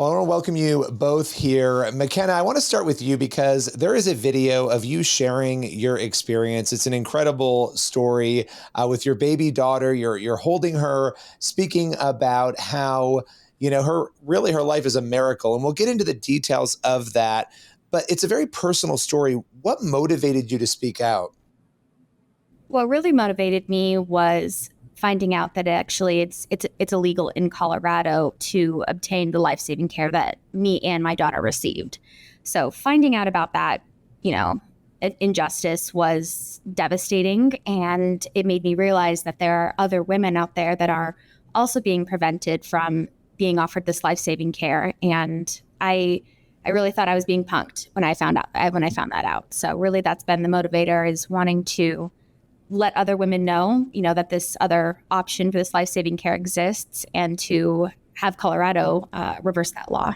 Well, I want to welcome you both here. Mackenna, I want to start with you because there is a video of you sharing your experience. It's an incredible story with your baby daughter. You're holding her, speaking about how, her life is a miracle. And we'll get into the details of that. But it's a very personal story. What motivated you to speak out? What really motivated me was finding out that actually it's illegal in Colorado to obtain the life-saving care that me and my daughter received. So finding out about that, injustice was devastating, and it made me realize that there are other women out there that are also being prevented from being offered this life-saving care. And I really thought I was being punked when I found that out. So really, that's been the motivator, is wanting to let other women know, that this other option for this life-saving care exists, and to have Colorado reverse that law.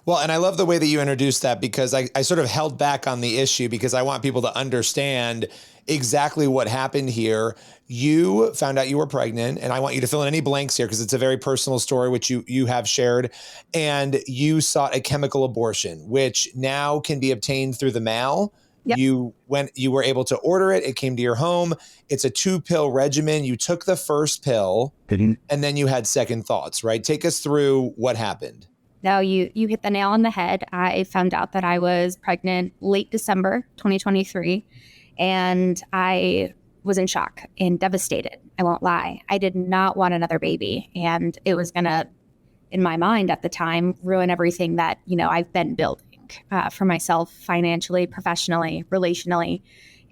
Well, and I love the way that you introduced that, because I sort of held back on the issue because I want people to understand exactly what happened here. You found out you were pregnant, and I want you to fill in any blanks here because it's a very personal story, which you have shared, and you sought a chemical abortion, which now can be obtained through the mail. Yep. You were able to order it. It came to your home. It's a 2-pill regimen. You took the first pill and then you had second thoughts, right? Take us through what happened. No, you hit the nail on the head. I found out that I was pregnant late December 2023, and I was in shock and devastated. I won't lie. I did not want another baby, and it was going to, in my mind at the time, ruin everything that, I've been building for myself, financially, professionally, relationally.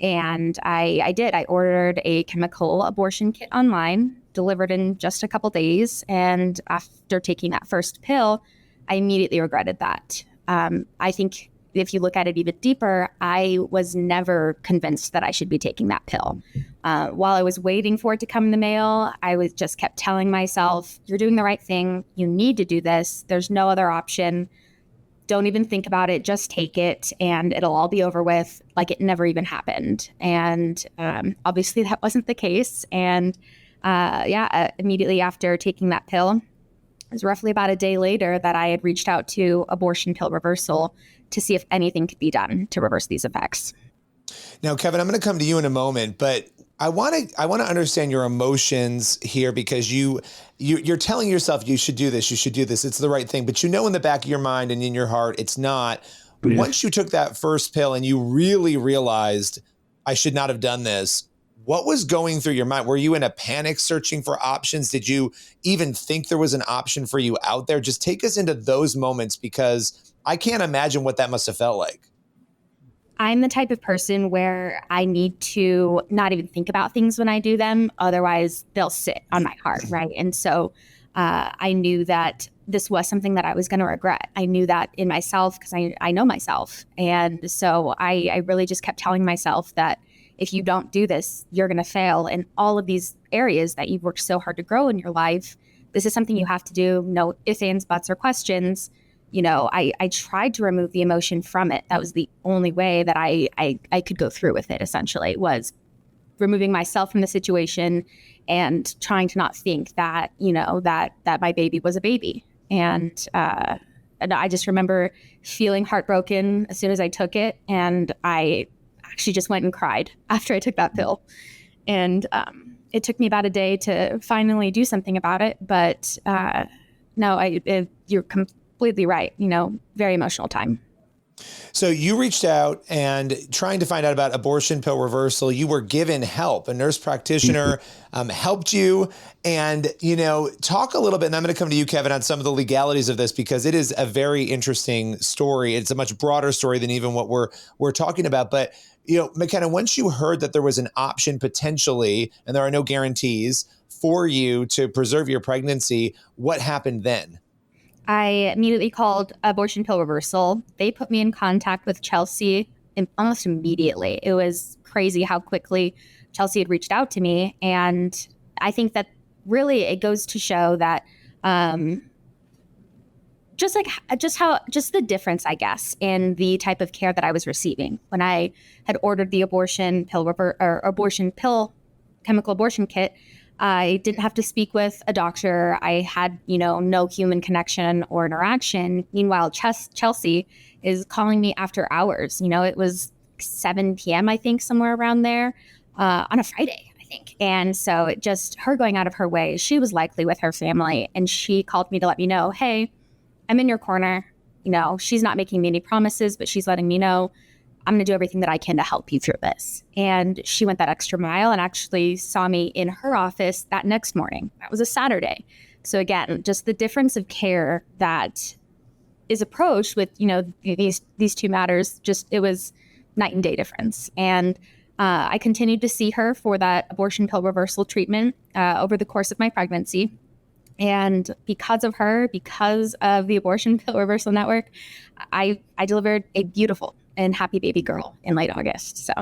And I did. I ordered a chemical abortion kit online, delivered in just a couple days. And after taking that first pill, I immediately regretted that. I think if you look at it even deeper, I was never convinced that I should be taking that pill. While I was waiting for it to come in the mail, I was just kept telling myself, you're doing the right thing. You need to do this. There's no other option. Don't even think about it. Just take it and it'll all be over with, like it never even happened. And obviously that wasn't the case. And immediately after taking that pill, it was roughly about a day later that I had reached out to Abortion Pill Reversal to see if anything could be done to reverse these effects. Now, Kevin, I'm going to come to you in a moment, but I want to understand your emotions here, because you're telling yourself you should do this, it's the right thing, but in the back of your mind and in your heart, it's not. Yeah. Once you took that first pill and you really realized I should not have done this, what was going through your mind? Were you in a panic searching for options? Did you even think there was an option for you out there? Just take us into those moments, because I can't imagine what that must have felt like. I'm the type of person where I need to not even think about things when I do them. Otherwise, they'll sit on my heart, right? And so I knew that this was something that I was going to regret. I knew that in myself because I know myself. And so I really just kept telling myself that if you don't do this, you're going to fail in all of these areas that you've worked so hard to grow in your life. This is something you have to do. No ifs, ands, buts, or questions. I tried to remove the emotion from it. That was the only way that I could go through with it, essentially, was removing myself from the situation and trying to not think that, that my baby was a baby. And I just remember feeling heartbroken as soon as I took it. And I actually just went and cried after I took that pill. And it took me about a day to finally do something about it. But you're completely right. Very emotional time. So you reached out and trying to find out about abortion pill reversal. You were given help. A nurse practitioner helped you. And, talk a little bit, and I'm going to come to you, Kevin, on some of the legalities of this, because it is a very interesting story. It's a much broader story than even what we're talking about. But, Mackenna, once you heard that there was an option potentially, and there are no guarantees for you to preserve your pregnancy, what happened then? I immediately called Abortion Pill Reversal. They put me in contact with Chelsea almost immediately. It was crazy how quickly Chelsea had reached out to me. And I think that really it goes to show that just the difference, I guess, in the type of care that I was receiving. When I had ordered the abortion pill chemical abortion kit, I didn't have to speak with a doctor. I had, no human connection or interaction. Meanwhile, Chelsea is calling me after hours. It was 7 p.m., I think, somewhere around there, on a Friday, I think. And so it just, her going out of her way, she was likely with her family. And she called me to let me know, hey, I'm in your corner. She's not making me any promises, but she's letting me know I'm going to do everything that I can to help you through this. And she went that extra mile and actually saw me in her office that next morning. That was a Saturday. So again, just the difference of care that is approached with, these two matters, just, it was night and day difference. And I continued to see her for that abortion pill reversal treatment over the course of my pregnancy. And because of her, because of the Abortion Pill Reversal Network, I delivered a beautiful and happy baby girl in late August. So,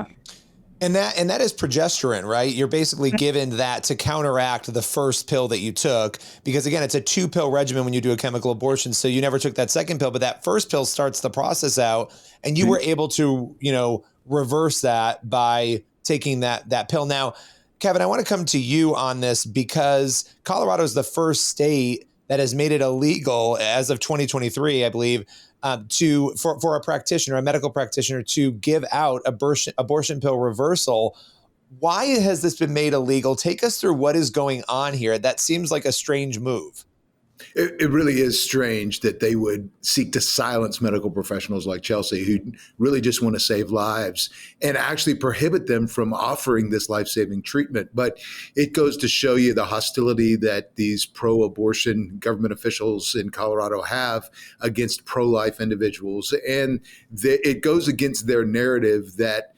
and that is progesterone, right? You're basically given that to counteract the first pill that you took, because again, it's a 2-pill regimen when you do a chemical abortion. So you never took that second pill, but that first pill starts the process out, and you were able to, reverse that by taking that pill. Now, Kevin, I want to come to you on this because Colorado is the first state that has made it illegal as of 2023, I believe, for a practitioner, a medical practitioner, to give out abortion pill reversal. Why has this been made illegal? Take us through what is going on here. That seems like a strange move. It really is strange that they would seek to silence medical professionals like Chelsea, who really just want to save lives, and actually prohibit them from offering this life-saving treatment. But it goes to show you the hostility that these pro-abortion government officials in Colorado have against pro-life individuals. And it goes against their narrative that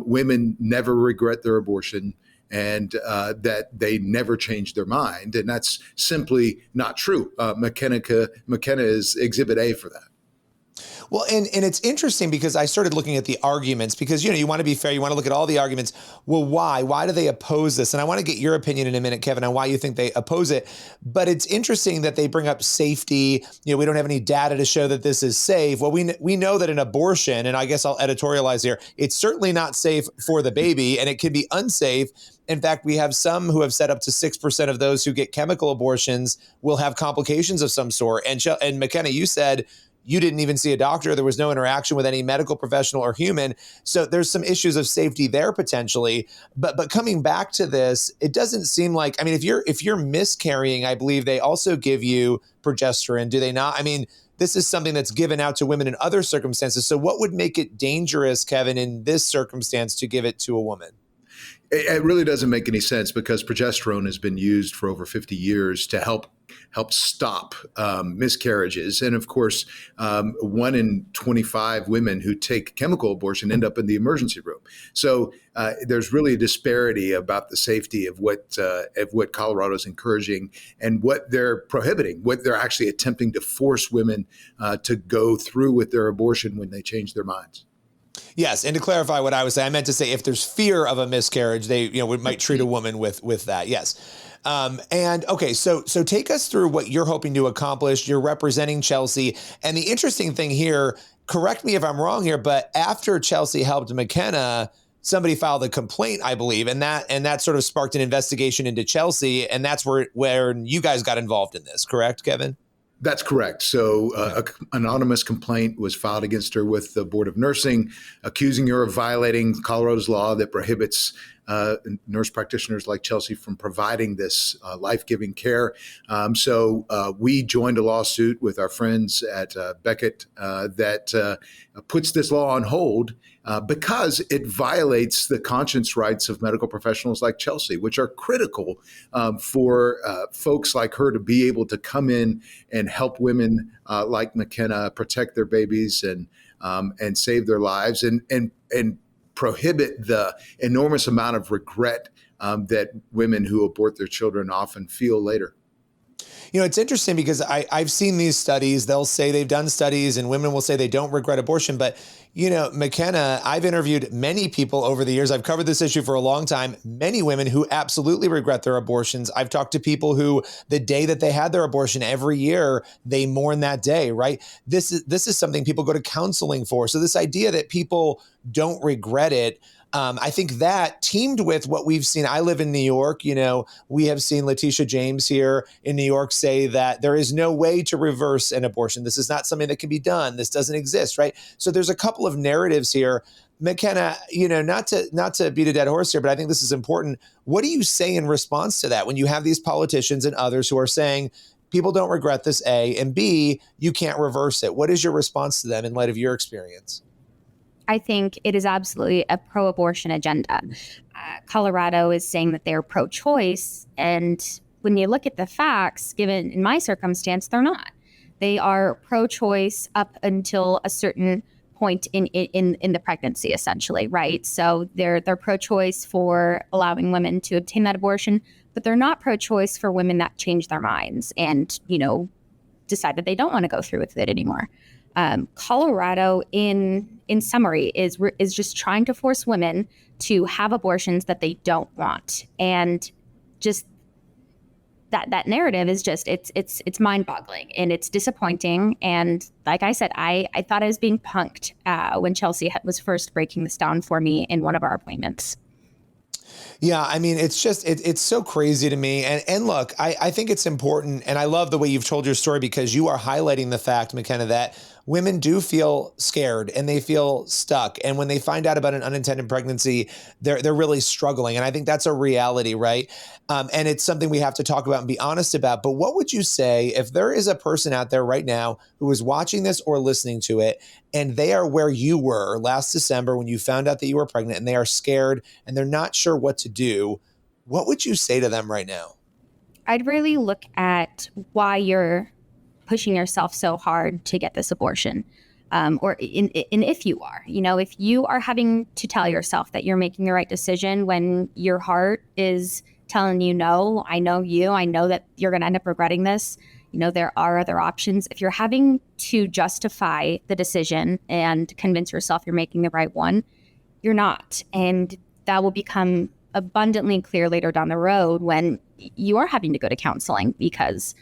women never regret their abortion, and that they never change their mind. And that's simply not true. Mackenna is Exhibit A for that. Well, and it's interesting because I started looking at the arguments because, you want to be fair. You want to look at all the arguments. Well, why? Why do they oppose this? And I want to get your opinion in a minute, Kevin, on why you think they oppose it. But it's interesting that they bring up safety. We don't have any data to show that this is safe. Well, we know that an abortion, and I guess I'll editorialize here, it's certainly not safe for the baby, and it can be unsafe. In fact, we have some who have said up to 6% of those who get chemical abortions will have complications of some sort. And Mackenna, you said you didn't even see a doctor. There was no interaction with any medical professional or human. So there's some issues of safety there potentially. But coming back to this, it doesn't seem like, if you're miscarrying, I believe they also give you progesterone, do they not? This is something that's given out to women in other circumstances. So what would make it dangerous, Kevin, in this circumstance to give it to a woman? It really doesn't make any sense because progesterone has been used for over 50 years to help stop miscarriages. And of course, 1 in 25 women who take chemical abortion end up in the emergency room. So there's really a disparity about the safety of what Colorado is encouraging and what they're prohibiting, what they're actually attempting to force women to go through with their abortion when they change their minds. Yes, and to clarify what I was saying, I meant to say if there's fear of a miscarriage, they might treat a woman with that. Yes. And okay, so take us through what you're hoping to accomplish. You're representing Chelsea, and the interesting thing here, correct me if I'm wrong here, but after Chelsea helped Mackenna, somebody filed a complaint, I believe, and that sort of sparked an investigation into Chelsea, and that's where you guys got involved in this. Correct, Kevin? That's correct. So an anonymous complaint was filed against her with the Board of Nursing, accusing her of violating Colorado's law that prohibits nurse practitioners like Chelsea from providing this life-giving care. So we joined a lawsuit with our friends at Beckett that puts this law on hold because it violates the conscience rights of medical professionals like Chelsea, which are critical for folks like her to be able to come in and help women like Mackenna protect their babies and save their lives and prohibit the enormous amount of regret that women who abort their children often feel later. It's interesting because I've seen these studies. They'll say they've done studies and women will say they don't regret abortion. But, Mackenna, I've interviewed many people over the years. I've covered this issue for a long time. Many women who absolutely regret their abortions. I've talked to people who the day that they had their abortion every year, they mourn that day, right? This is something people go to counseling for. So this idea that people don't regret it, I think that teamed with what we've seen. I live in New York. We have seen Letitia James here in New York say that there is no way to reverse an abortion. This is not something that can be done. This doesn't exist, right? So there's a couple of narratives here. Mackenna, not to beat a dead horse here, but I think this is important. What do you say in response to that when you have these politicians and others who are saying people don't regret this, A, and B, you can't reverse it? What is your response to them in light of your experience? I think it is absolutely a pro-abortion agenda. Colorado is saying that they're pro-choice, and when you look at the facts, given in my circumstance, they're not. They are pro-choice up until a certain point in the pregnancy, essentially, right? So they're pro-choice for allowing women to obtain that abortion, but they're not pro-choice for women that change their minds and decide that they don't want to go through with it anymore. Colorado, in summary, is just trying to force women to have abortions that they don't want, and just that narrative is just it's mind-boggling and it's disappointing. And like I said, I thought I was being punked when Chelsea was first breaking this down for me in one of our appointments. Yeah, I mean, it's just, it's so crazy to me. And look, I think it's important, and I love the way you've told your story, because you are highlighting the fact, Mackenna, that women do feel scared and they feel stuck. And when they find out about an unintended pregnancy, they're really struggling. And I think that's a reality, right? And it's something we have to talk about and be honest about. But what would you say if there is a person out there right now who is watching this or listening to it, and they are where you were last December when you found out that you were pregnant, and they are scared and they're not sure what to do? What would you say to them right now? I'd really look at why you're pushing yourself so hard to get this abortion. Or if you are, if you are having to tell yourself that you're making the right decision when your heart is telling you, no, I know that you're going to end up regretting this. There are other options. If you're having to justify the decision and convince yourself you're making the right one, you're not. And that will become abundantly clear later down the road when you are having to go to counseling because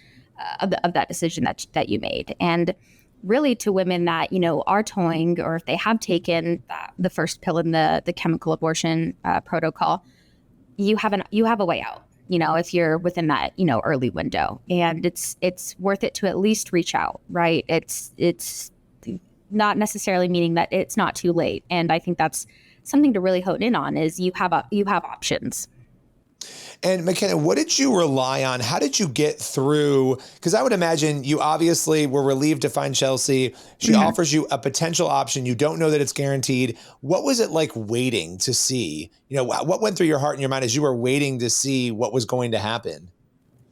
of that decision that you made. And really, to women that are toying, or if they have taken the first pill in the chemical abortion protocol, you have a way out. If you're within that early window, and it's worth it to at least reach out, right? It's not necessarily meaning that it's not too late. And I think that's something to really hone in on, is you have options. And Mackenna, what did you rely on? How did you get through? Because I would imagine you obviously were relieved to find Chelsea. She offers you a potential option. You don't know that it's guaranteed. What was it like waiting to see? What went through your heart and your mind as you were waiting to see what was going to happen?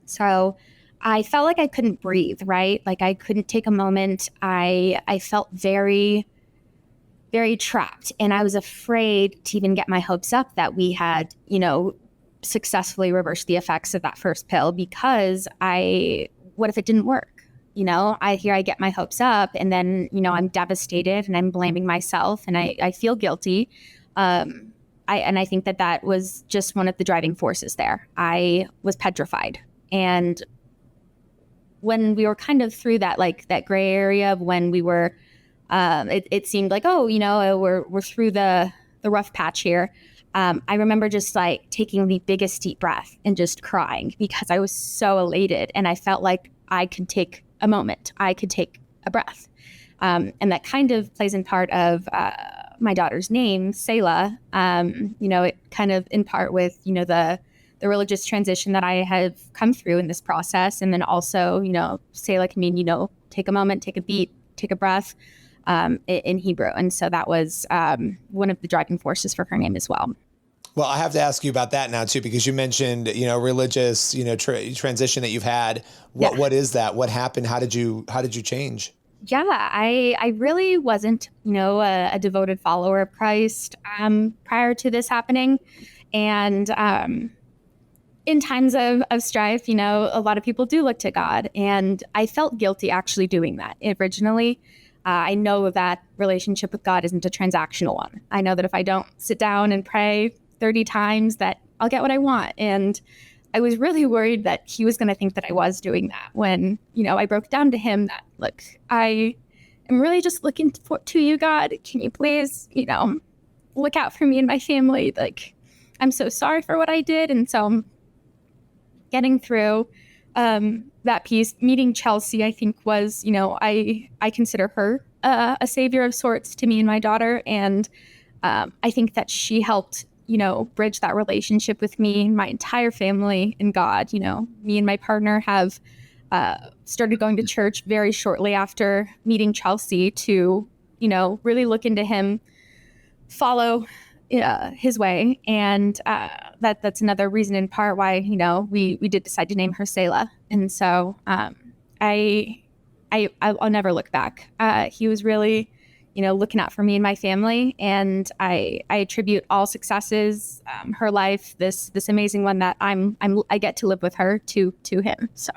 So I felt like I couldn't breathe, right? Like I couldn't take a moment. I felt very, very trapped. And I was afraid to even get my hopes up that we had, successfully reversed the effects of that first pill, because what if it didn't work? I get my hopes up, and then, I'm devastated and I'm blaming myself, and I feel guilty. I think that was just one of the driving forces there. I was petrified. And when we were kind of through that gray area of when we were, it seemed like, we're through the rough patch here. I remember just taking the biggest deep breath and just crying, because I was so elated, and I felt like I could take a moment. I could take a breath. And that kind of plays in part of my daughter's name, Selah. It kind of in part with, the religious transition that I have come through in this process. And then also, Selah can mean, take a moment, take a beat, take a breath in Hebrew. And so that was one of the driving forces for her name as well. Well, I have to ask you about that now too, because you mentioned, religious, transition that you've had. What is that? What happened? How did you change? Yeah, I really wasn't, a devoted follower of Christ prior to this happening. And in times of strife, a lot of people do look to God. And I felt guilty actually doing that originally. I know that relationship with God isn't a transactional one. I know that if I don't sit down and pray 30 times that I'll get what I want. And I was really worried that he was going to think that I was doing that when, I broke down to him that, look, I am really just looking to you, God. Can you please, look out for me and my family? Like, I'm so sorry for what I did. And so getting through that piece, meeting Chelsea, I think was, I consider her a savior of sorts to me and my daughter. And I think that she helped, bridge that relationship with me, my entire family, and God. Me and my partner have started going to church very shortly after meeting Chelsea to, really look into him, follow his way. And that's another reason in part why, we did decide to name her Selah. And so I'll never look back. He was really, looking out for me and my family. And I attribute all successes, her life, this amazing one that I get to live with her to him. So.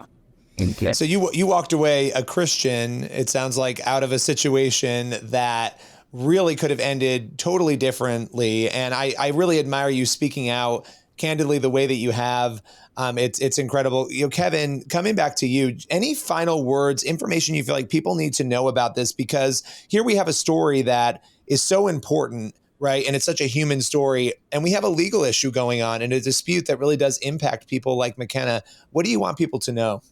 Okay. So you walked away a Christian, it sounds like, out of a situation that really could have ended totally differently. And I really admire you speaking out candidly the way that you have. It's incredible. Kevin, coming back to you, any final words, information you feel like people need to know about this? Because here we have a story that is so important, right? And it's such a human story. And we have a legal issue going on and a dispute that really does impact people like Mackenna. What do you want people to know?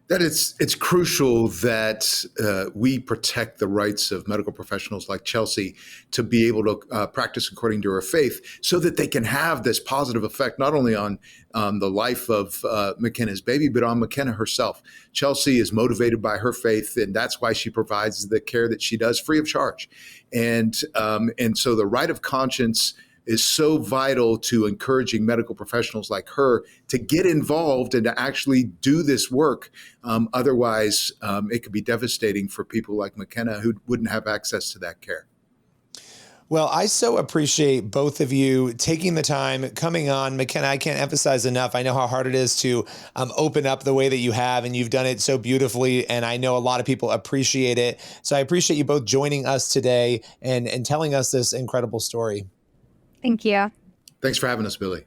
That it's crucial that we protect the rights of medical professionals like Chelsea to be able to practice according to her faith, so that they can have this positive effect not only on the life of Mackenna's baby, but on Mackenna herself. Chelsea is motivated by her faith, and that's why she provides the care that she does free of charge. And so the right of conscience is so vital to encouraging medical professionals like her to get involved and to actually do this work. Otherwise, it could be devastating for people like Mackenna who wouldn't have access to that care. Well, I so appreciate both of you taking the time, coming on. Mackenna, I can't emphasize enough. I know how hard it is to open up the way that you have, and you've done it so beautifully, and I know a lot of people appreciate it. So I appreciate you both joining us today and telling us this incredible story. Thank you. Thanks for having us, Billy.